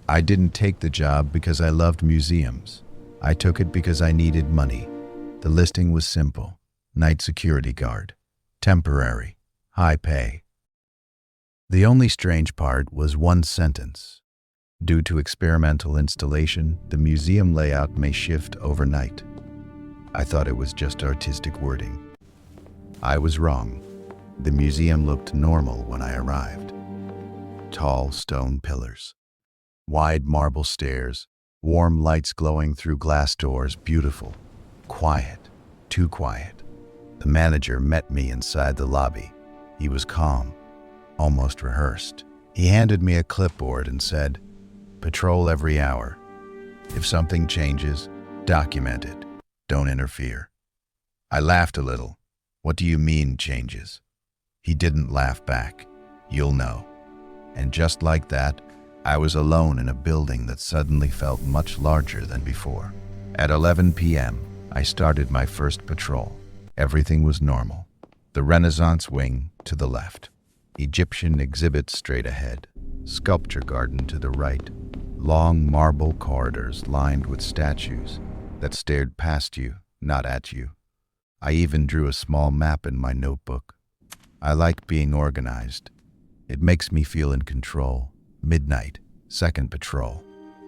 I didn't take the job because I loved museums. I took it because I needed money. The listing was simple: night security guard, temporary, high pay. The only strange part was one sentence. Due to experimental installation, the museum layout may shift overnight. I thought it was just artistic wording. I was wrong. The museum looked normal when I arrived. Tall stone pillars, wide marble stairs, warm lights glowing through glass doors, beautiful. Quiet, too quiet. The manager met me inside the lobby. He was calm, almost rehearsed. He handed me a clipboard and said, "Patrol every hour. If something changes, document it. Don't interfere." I laughed a little. "What do you mean, changes?" He didn't laugh back. "You'll know." And just like that, I was alone in a building that suddenly felt much larger than before. At 11 p.m., I started my first patrol. Everything was normal. The Renaissance wing to the left, Egyptian exhibit straight ahead, sculpture garden to the right, long marble corridors lined with statues that stared past you, not at you. I even drew a small map in my notebook. I like being organized. It makes me feel in control. Midnight, second patrol.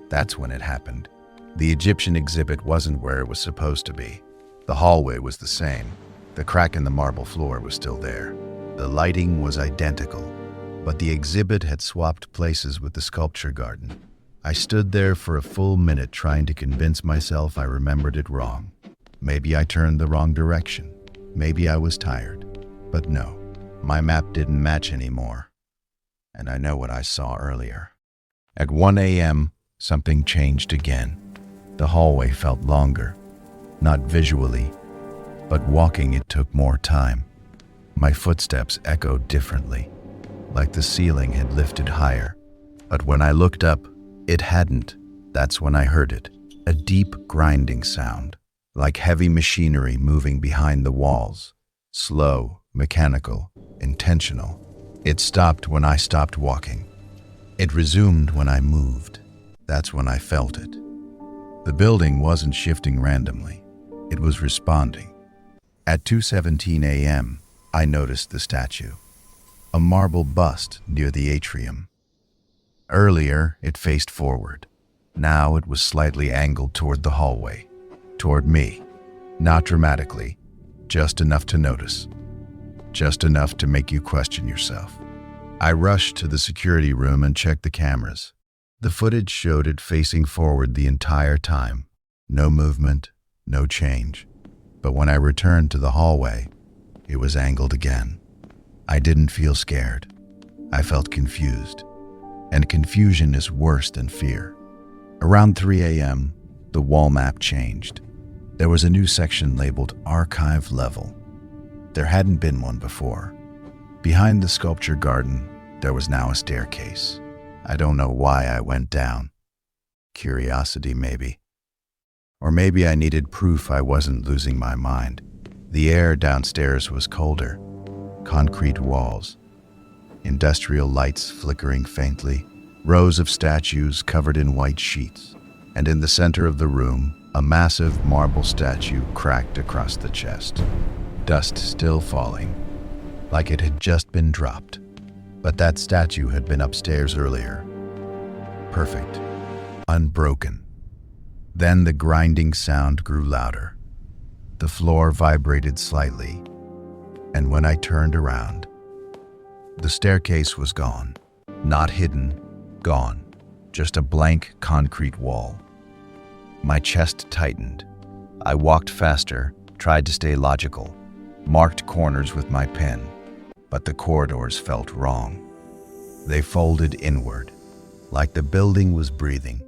That's when it happened. The Egyptian exhibit wasn't where it was supposed to be. The hallway was the same. The crack in the marble floor was still there. The lighting was identical, but the exhibit had swapped places with the sculpture garden. I stood there for a full minute trying to convince myself I remembered it wrong. Maybe I turned the wrong direction. Maybe I was tired. But no, my map didn't match anymore. And I know what I saw earlier. At 1 a.m., something changed again. The hallway felt longer, not visually, but walking it took more time. My footsteps echoed differently, like the ceiling had lifted higher. But when I looked up, it hadn't. That's when I heard it, a deep grinding sound, like heavy machinery moving behind the walls. Slow, mechanical, intentional. It stopped when I stopped walking. It resumed when I moved. That's when I felt it. The building wasn't shifting randomly. It was responding. At 2:17 a.m., I noticed the statue, a marble bust near the atrium. Earlier, it faced forward. Now it was slightly angled toward the hallway, toward me. Not dramatically, just enough to notice. Just enough to make you question yourself. I rushed to the security room and checked the cameras. The footage showed it facing forward the entire time. No movement, no change. But when I returned to the hallway, it was angled again. I didn't feel scared. I felt confused. And confusion is worse than fear. Around 3 a.m., the wall map changed. There was a new section labeled Archive Level. There hadn't been one before. Behind the sculpture garden, there was now a staircase. I don't know why I went down. Curiosity, maybe. Or maybe I needed proof I wasn't losing my mind. The air downstairs was colder. Concrete walls. Industrial lights flickering faintly. Rows of statues covered in white sheets. And in the center of the room, a massive marble statue cracked across the chest. Dust still falling, like it had just been dropped. But that statue had been upstairs earlier. Perfect. Unbroken. Then the grinding sound grew louder. The floor vibrated slightly, and when I turned around, the staircase was gone. Not hidden, gone. Just a blank concrete wall. My chest tightened. I walked faster, tried to stay logical. Marked corners with my pen, but the corridors felt wrong. They folded inward, like the building was breathing,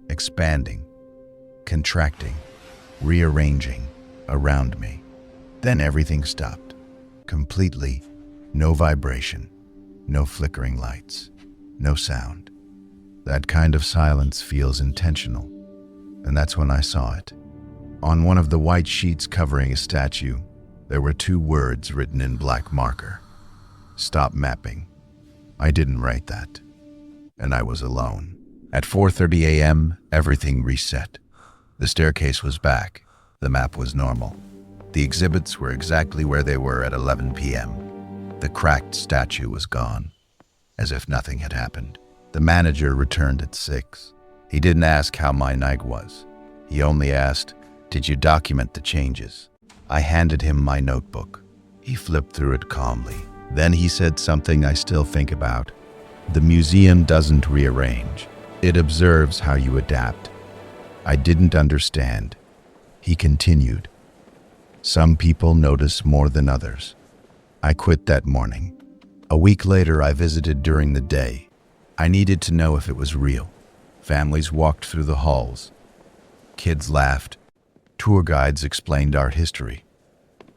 expanding, contracting, rearranging around me. Then everything stopped, completely. No vibration, no flickering lights, no sound. That kind of silence feels intentional, and that's when I saw it. On one of the white sheets covering a statue, there were 2 words written in black marker. Stop mapping. I didn't write that, and I was alone. At 4:30 a.m., everything reset. The staircase was back. The map was normal. The exhibits were exactly where they were at 11 p.m. The cracked statue was gone, as if nothing had happened. The manager returned at 6. He didn't ask how my night was. He only asked, "Did you document the changes?" I handed him my notebook. He flipped through it calmly. Then he said something I still think about. "The museum doesn't rearrange. It observes how you adapt." I didn't understand. He continued, "Some people notice more than others." I quit that morning. A week later, I visited during the day. I needed to know if it was real. Families walked through the halls. Kids laughed. Tour guides explained art history.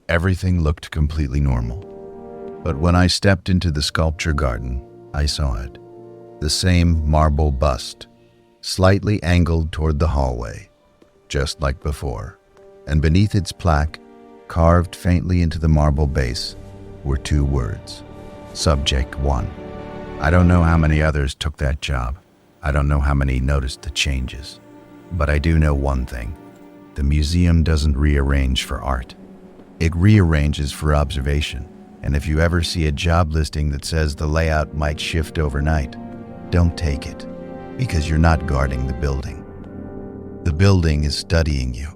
Everything looked completely normal. But when I stepped into the sculpture garden, I saw it. The same marble bust, slightly angled toward the hallway, just like before. And beneath its plaque, carved faintly into the marble base, were 2 words. Subject 1. I don't know how many others took that job. I don't know how many noticed the changes. But I do know one thing. The museum doesn't rearrange for art. It rearranges for observation. And if you ever see a job listing that says the layout might shift overnight, don't take it, because you're not guarding the building. The building is studying you.